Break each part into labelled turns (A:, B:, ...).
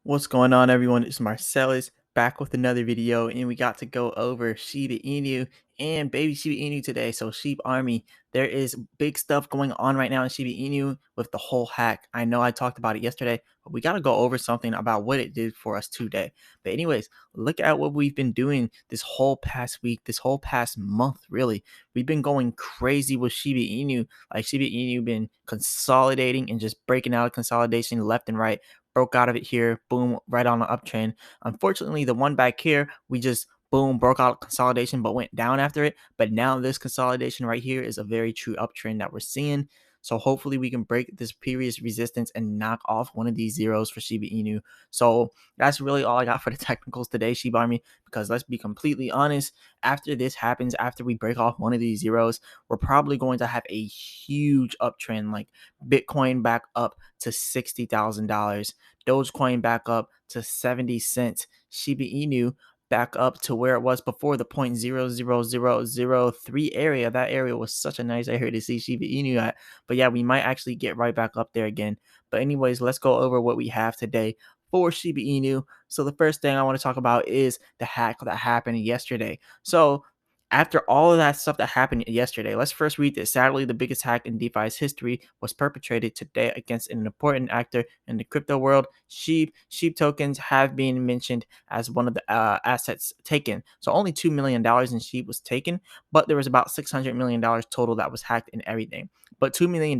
A: What's going on, everyone? It's Marsellis back with another video, and we got to go over Shiba Inu and baby Shiba Inu today. So Shibarmy, there is big stuff going on right now in Shiba Inu with the whole hack. I know I talked about it yesterday, but we got to go over something about what it did for us today. But anyways, look at what we've been doing this whole past week, this whole past month, really. We've been going crazy with Shiba Inu. Like Shiba Inu been consolidating and just breaking out of consolidation left and right, broke out of it here, boom, right on the uptrend. Unfortunately, the one back here, we just boom, broke out consolidation, but went down after it. But now this consolidation right here is a very true uptrend that we're seeing. So hopefully we can break this previous resistance and knock off one of these zeros for Shiba Inu. So that's really all I got for the technicals today, Shibarmy, because let's be completely honest, after this happens, after we break off one of these zeros, we're probably going to have a huge uptrend, like Bitcoin back up to $60,000, Dogecoin back up to 70 cents, Shiba Inu back up to where it was before the 0.00003 area. That area was such a nice area to see Shiba Inu at. But yeah, we might actually get right back up there again. But anyways, let's go over what we have today for Shiba Inu. So the first thing I want to talk about is the hack that happened yesterday. So after all of that stuff that happened yesterday, let's first read this. Sadly, the biggest hack in DeFi's history was perpetrated today against an important actor in the crypto world, Shib. Shib tokens have been mentioned as one of the assets taken. So only $2 million in Shib was taken, but there was about $600 million total that was hacked and everything. But $2 million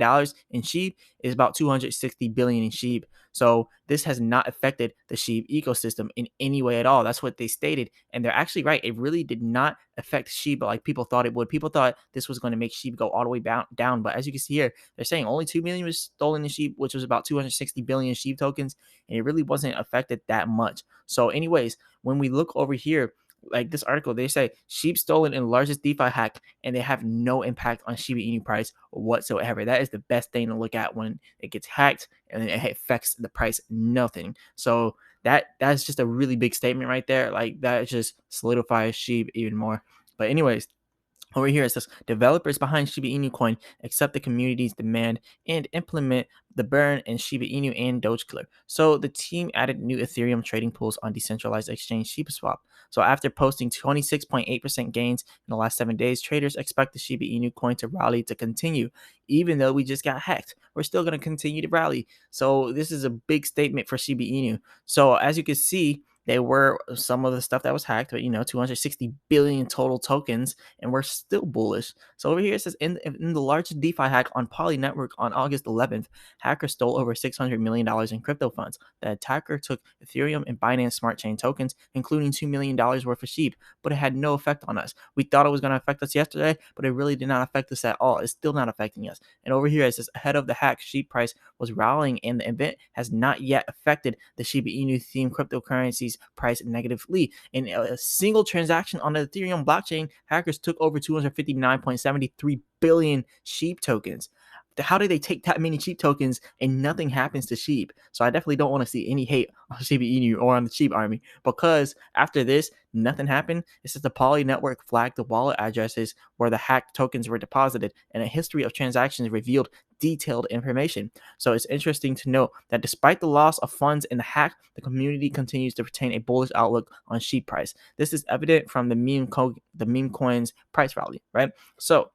A: in Shib is about 260 billion in Shib. So this has not affected the Shib ecosystem in any way at all. That's what they stated. And they're actually right. It really did not affect Shib like people thought it would. People thought this was going to make Shib go all the way down. But as you can see here, they're saying only 2 million was stolen in Shib, which was about 260 billion Shib tokens. And it really wasn't affected that much. So anyways, when we look over here, like this article, they say Shib stolen in largest DeFi hack, and they have no impact on Shiba Inu price whatsoever. That is the best thing to look at when it gets hacked and it affects the price nothing. So that's just a really big statement right there. Like that just solidifies Shib even more. But anyways, over here it says developers behind Shiba Inu coin accept the community's demand and implement the burn in Shiba Inu and Dogecoin. So the team added new Ethereum trading pools on decentralized exchange ShibaSwap. So after posting 26.8% gains in the last 7 days, traders expect the Shiba Inu coin to rally to continue. Even though we just got hacked, we're still going to continue to rally. So this is a big statement for Shiba Inu. So as you can see, they were some of the stuff that was hacked, but 260 billion total tokens, and we're still bullish. So over here it says in the largest DeFi hack on Poly Network on August 11th, hackers stole over $600 million in crypto funds. The attacker took Ethereum and Binance Smart Chain tokens, including $2 million worth of Shib, but it had no effect on us. We thought it was going to affect us yesterday, but it really did not affect us at all. It's still not affecting us. And over here it says ahead of the hack, Shib price was rallying, and the event has not yet affected the Shiba Inu themed cryptocurrencies price negatively. In a single transaction on the Ethereum blockchain, hackers took over 259.73 billion Shib tokens. How did they take that many Shib tokens and nothing happens to Shib? So I definitely don't want to see any hate on Shiba Inu or on the Shibarmy, because after this, nothing happened. It says the Poly network flagged the wallet addresses where the hacked tokens were deposited, and a history of transactions revealed detailed information. So it's interesting to note that despite the loss of funds in the hack, the community continues to retain a bullish outlook on Shib price. This is evident from the meme coin's price rally, right? So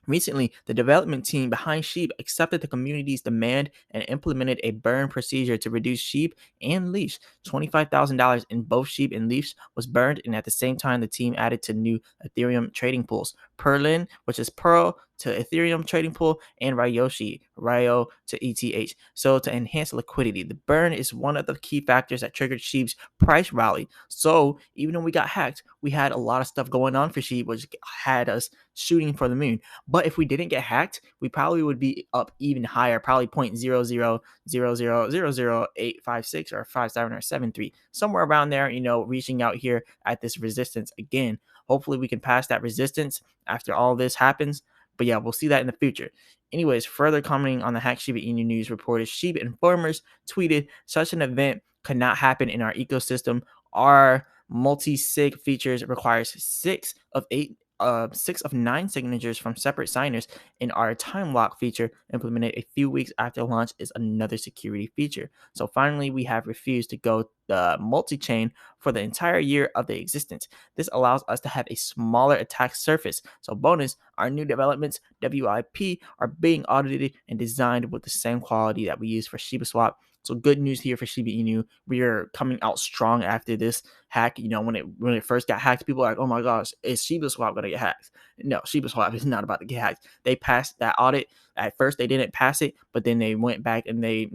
A: recently, the development team behind Shib accepted the community's demand and implemented a burn procedure to reduce Shib and Leash. $25,000 in both Shib and Leash was burned, and at the same time, the team added to new Ethereum trading pools. Perlin, which is Pearl, to Ethereum trading pool, and Ryoshi, Ryo to ETH. So to enhance liquidity, the burn is one of the key factors that triggered Shib's price rally. So even though we got hacked, we had a lot of stuff going on for Shib, which had us shooting for the moon. But if we didn't get hacked, we probably would be up even higher, probably 0.000000856 or 57 or 73, somewhere around there, reaching out here at this resistance again. Hopefully we can pass that resistance after all this happens. But yeah, we'll see that in the future. Anyways, further commenting on the hack Shiba Inu news reported, Shiba informers tweeted, such an event could not happen in our ecosystem. Our multi-sig features requires 6 of 8 6 of 9 signatures from separate signers, and our time lock feature implemented a few weeks after launch is another security feature. So finally, we have refused to go the multi-chain for the entire year of the existence. This allows us to have a smaller attack surface. So bonus, our new developments, WIP, are being audited and designed with the same quality that we use for Shiba Swap. So good news here for Shiba Inu. We are coming out strong after this hack. You know, when it first got hacked, people were like, oh my gosh, is Shiba Swap gonna get hacked? No, Shiba Swap is not about to get hacked. They passed that audit. At first they didn't pass it, but then they went back and they,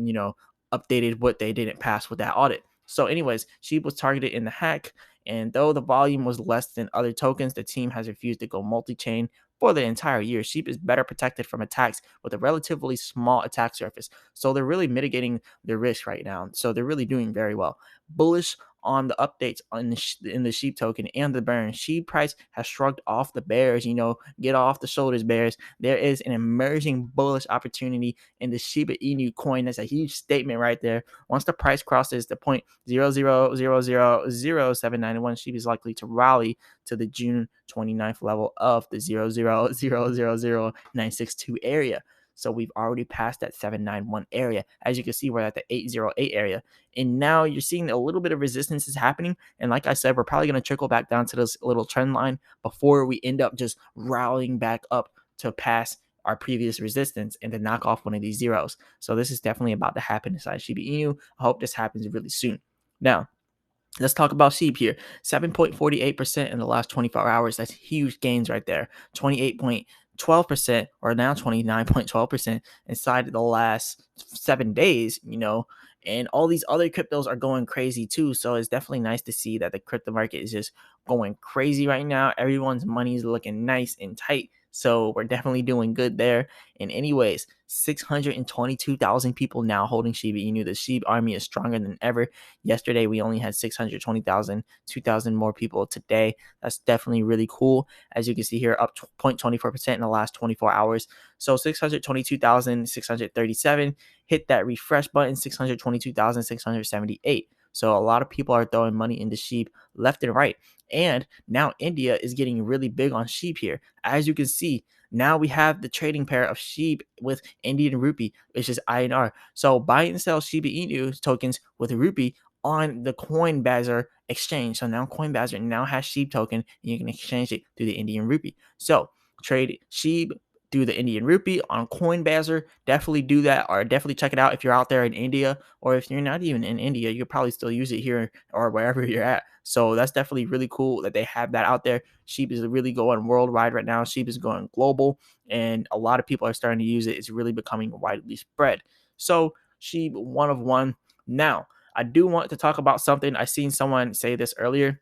A: updated what they didn't pass with that audit. So, anyways, Shib was targeted in the hack, and though the volume was less than other tokens, the team has refused to go multi-chain for the entire year. Shib is better protected from attacks with a relatively small attack surface. So they're really mitigating their risk right now. So they're really doing very well. Bullish on the updates in the Sheep token and the burn. Sheep price has shrugged off the bears. Get off the shoulders, bears. There is an emerging bullish opportunity in the Shiba Inu coin. That's a huge statement right there. Once the price crosses the point 0.0000791, Sheep is likely to rally to the June 29th level of the 0.0000962 area. So we've already passed that 791 area. As you can see, we're at the 808 area. And now you're seeing a little bit of resistance is happening. And like I said, we're probably going to trickle back down to this little trend line before we end up just rallying back up to pass our previous resistance and to knock off one of these zeros. So this is definitely about to happen inside Shiba Inu. I hope this happens really soon. Now, let's talk about Sheep here. 7.48% in the last 24 hours. That's huge gains right there. 28.12%, or now 29.12% inside the last 7 days, and all these other cryptos are going crazy too. So it's definitely nice to see that the crypto market is just going crazy right now. Everyone's money is looking nice and tight. So we're definitely doing good there. And anyways, 622,000 people now holding Shiba Inu. The Shib army is stronger than ever. Yesterday, we only had 620,000, 2,000 more people today. That's definitely really cool. As you can see here, up 0.24% in the last 24 hours. So 622,637 hit that refresh button, 622,678. So a lot of people are throwing money into Sheep left and right. And now India is getting really big on Sheep here. As you can see, now we have the trading pair of Sheep with Indian rupee, which is INR. So buy and sell Shiba Inu tokens with rupee on the Coinbazar exchange. So now Coinbazar now has Sheep token, and you can exchange it through the Indian rupee. So trade Sheep through the Indian rupee on Coinbazar. Definitely do that, or definitely check it out if you're out there in India, or if you're not even in India, you could probably still use it here or wherever you're at. So that's definitely really cool that they have that out there. Sheep is really going worldwide right now. Sheep is going global, and a lot of people are starting to use it. It's really becoming widely spread. So Sheep, one of one. Now, I do want to talk about something. I seen someone say this earlier.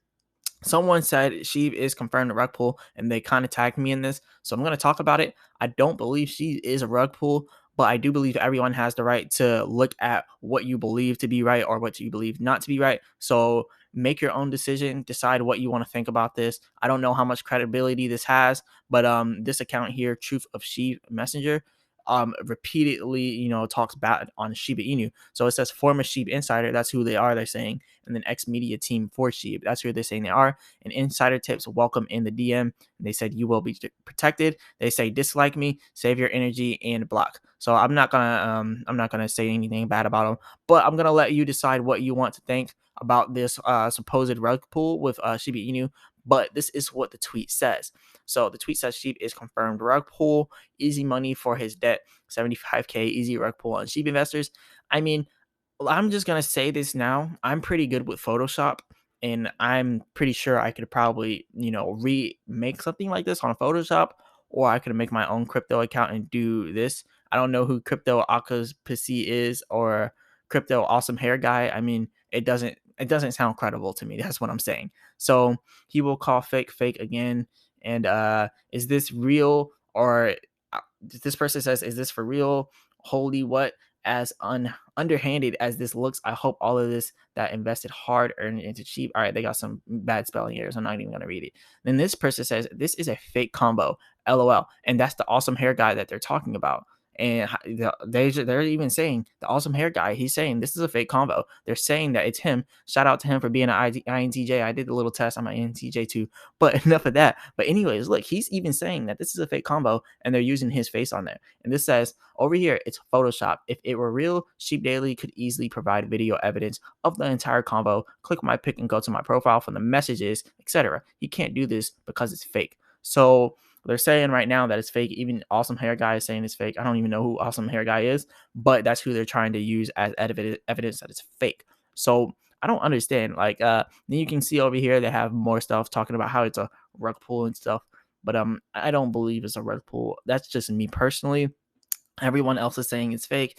A: Someone said Sheeb is confirmed a rug pull, and they kind of tagged me in this. So I'm going to talk about it. I don't believe she is a rug pull, but I do believe everyone has the right to look at what you believe to be right or what you believe not to be right. So make your own decision, decide what you want to think about this. I don't know how much credibility this has, but this account here, Truth of Sheeb Messenger, repeatedly, talks bad on Shiba Inu. So it says former Sheep insider. That's who they are. They're saying, and then ex media team for Sheep. That's who they're saying they are. And insider tips welcome in the DM. And they said you will be protected. They say dislike me, save your energy, and block. So I'm not gonna say anything bad about them, but I'm gonna let you decide what you want to think about this supposed rug pull with Shiba Inu. But this is what the tweet says. So the tweet says Sheep is confirmed rug pull, easy money for his debt, 75K, easy rug pull on Sheep investors. I mean, I'm just gonna say this now. I'm pretty good with Photoshop, and I'm pretty sure I could probably, remake something like this on Photoshop, or I could make my own crypto account and do this. I don't know who Crypto Aka's PC is or Crypto Awesome Hair Guy. I mean, it doesn't sound credible to me. That's what I'm saying. So he will call fake again. And is this real, or this person says, is this for real? Holy what? As underhanded as this looks, I hope all of this that invested hard earned into cheap. All right, they got some bad spelling errors. I'm not even gonna read it. Then this person says this is a fake combo. LOL. And that's the awesome hair guy that they're talking about. And they're even saying the awesome hair guy. He's saying this is a fake combo. They're saying that it's him. Shout out to him for being an INTJ. I did a little test. I'm an INTJ too. But enough of that. But anyways, look, he's even saying that this is a fake combo, and they're using his face on there. And this says over here, it's Photoshop. If it were real, Sheep Daily could easily provide video evidence of the entire combo. Click my pic and go to my profile from the messages, etc. He can't do this because it's fake. So they're saying right now that it's fake. Even Awesome Hair Guy is saying it's fake. I don't even know who Awesome Hair Guy is, but that's who they're trying to use as evidence that it's fake. So I don't understand. Then you can see over here they have more stuff talking about how it's a rug pull and stuff. But I don't believe it's a rug pull. That's just me personally. Everyone else is saying it's fake.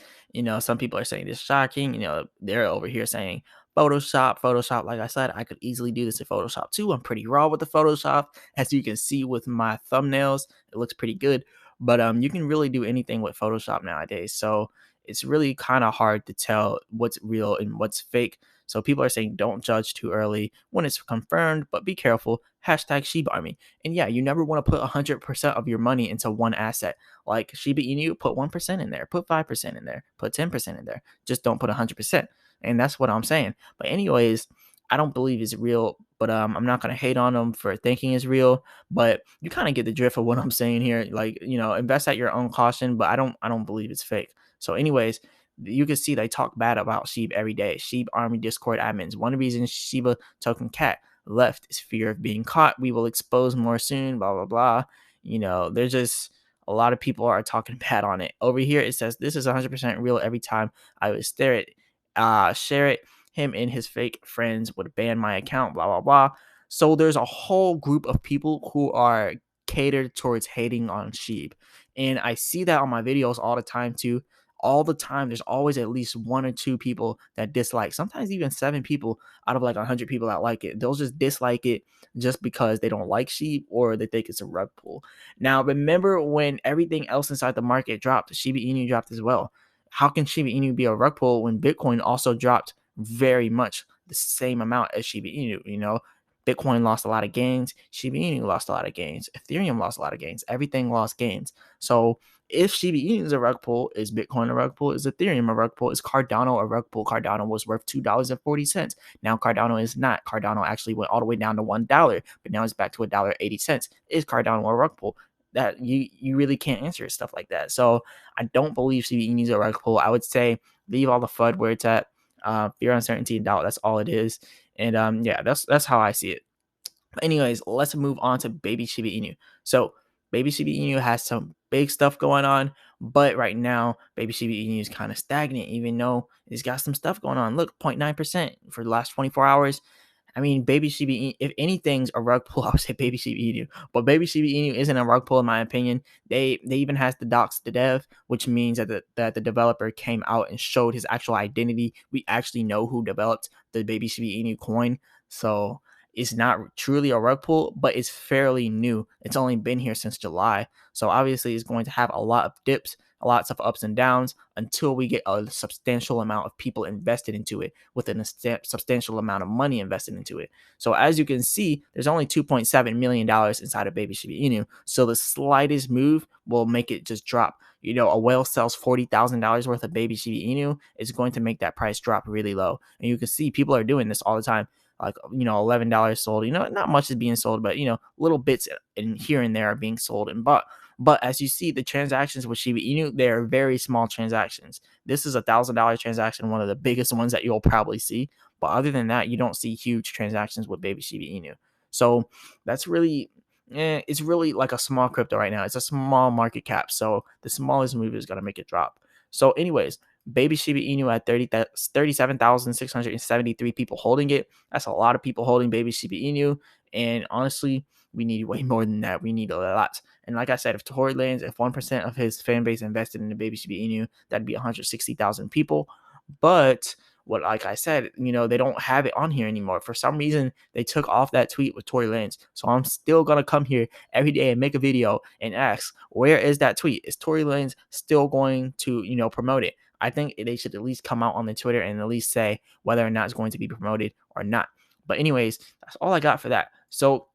A: Some people are saying it's shocking. They're over here saying Photoshop. Like I said, I could easily do this in Photoshop too. I'm pretty raw with the Photoshop. As you can see with my thumbnails, it looks pretty good. But you can really do anything with Photoshop nowadays. So it's really kind of hard to tell what's real and what's fake. So people are saying don't judge too early when it's confirmed, but be careful. Hashtag Shibarmy. And yeah, you never want to put 100% of your money into one asset. Like Shiba Inu, put 1% in there, put 5% in there, put 10% in there. Just don't put 100%. And that's what I'm saying. But anyways, I don't believe it's real, but I'm not gonna hate on them for thinking it's real. But you kind of get the drift of what I'm saying here. Like, invest at your own caution. But I don't believe it's fake. So, anyways, you can see they talk bad about Shib every day. Shib Army Discord admins. One reason Shiba Token Cat left is fear of being caught. We will expose more soon. Blah blah blah. There's just a lot of people are talking bad on it. Over here, it says this is 100% real. Every time I would share it, him and his fake friends would ban my account. Blah blah blah. So there's a whole group of people who are catered towards hating on Sheep, and I see that on my videos all the time too. All the time, there's always at least one or two people that dislike. Sometimes even 7 people out of like 100 people that like it. They'll just dislike it just because they don't like Sheep or they think it's a rug pull. Now, remember when everything else inside the market dropped, Shiba Inu dropped as well. How can Shiba Inu be a rug pull when Bitcoin also dropped very much the same amount as Shiba Inu? Bitcoin lost a lot of gains. Shiba Inu lost a lot of gains. Ethereum lost a lot of gains. Everything lost gains. So if Shiba Inu is a rug pull, is Bitcoin a rug pull? Is Ethereum a rug pull? Is Cardano a rug pull? Cardano was worth $2.40. Now Cardano is not. Cardano actually went all the way down to $1, but now it's back to $1.80. Is Cardano a rug pull? That you really can't answer stuff like that. So I don't believe Shiba Inu is a rug pull. I would say leave all the FUD where it's at. Fear, uncertainty, and doubt. That's all it is. And yeah, that's how I see it. But anyways, let's move on to Baby Shiba Inu. So Baby Shiba Inu has some big stuff going on, but right now Baby Shiba Inu is kind of stagnant, even though it's got some stuff going on. Look, 0.9% for the last 24 hours. I mean, Baby Shiba Inu, if anything's a rug pull, I would say Baby Shiba Inu. But Baby Shiba Inu isn't a rug pull in my opinion. They even has the docs the dev, which means that the developer came out and showed his actual identity. We actually know who developed the Baby Shiba Inu coin. So it's not truly a rug pull, but it's fairly new. It's only been here since July. So obviously it's going to have a lot of dips, lots of ups and downs until we get a substantial amount of people invested into it with a substantial amount of money invested into it. So as you can see, there's only $2.7 million inside of Baby Shiba Inu. So the slightest move will make it just drop. A whale sells $40,000 worth of Baby Shiba Inu, it's going to make that price drop really low. And you can see people are doing this all the time. Like, $11 sold, not much is being sold, but, little bits in here and there are being sold and bought. But as you see, the transactions with Shiba Inu, they are very small transactions. This is $1,000 transaction, one of the biggest ones that you'll probably see. But other than that, you don't see huge transactions with Baby Shiba Inu. So that's really, it's really like a small crypto right now. It's a small market cap. So the smallest move is going to make it drop. So anyways, Baby Shiba Inu at 37,673 people holding it. That's a lot of people holding Baby Shiba Inu. And honestly, we need way more than that. We need a lot. And like I said, if Tory Lanez, if 1% of his fan base invested in the Baby Shiba Inu, that'd be 160,000 people. But like I said, they don't have it on here anymore. For some reason, they took off that tweet with Tory Lanez. So I'm still going to come here every day and make a video and ask, where is that tweet? Is Tory Lanez still going to, promote it? I think they should at least come out on the Twitter and at least say whether or not it's going to be promoted or not. But anyways, that's all I got for that. So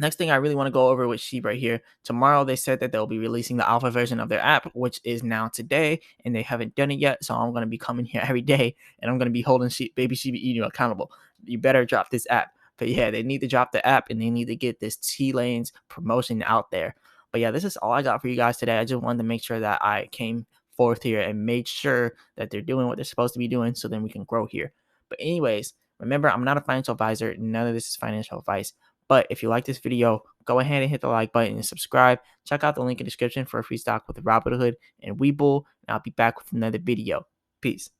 A: Next thing I really want to go over with Shib right here. Tomorrow they said that they'll be releasing the alpha version of their app, which is now today, and they haven't done it yet. So I'm going to be coming here every day, and I'm going to be holding baby Shiba Inu accountable. You better drop this app. But yeah, they need to drop the app, and they need to get this T Lanes promotion out there. But yeah, this is all I got for you guys today. I just wanted to make sure that I came forth here and made sure that they're doing what they're supposed to be doing, so then we can grow here. But anyways, remember, I'm not a financial advisor. None of this is financial advice. But if you like this video, go ahead and hit the like button and subscribe. Check out the link in the description for a free stock with Robinhood and Webull. And I'll be back with another video. Peace.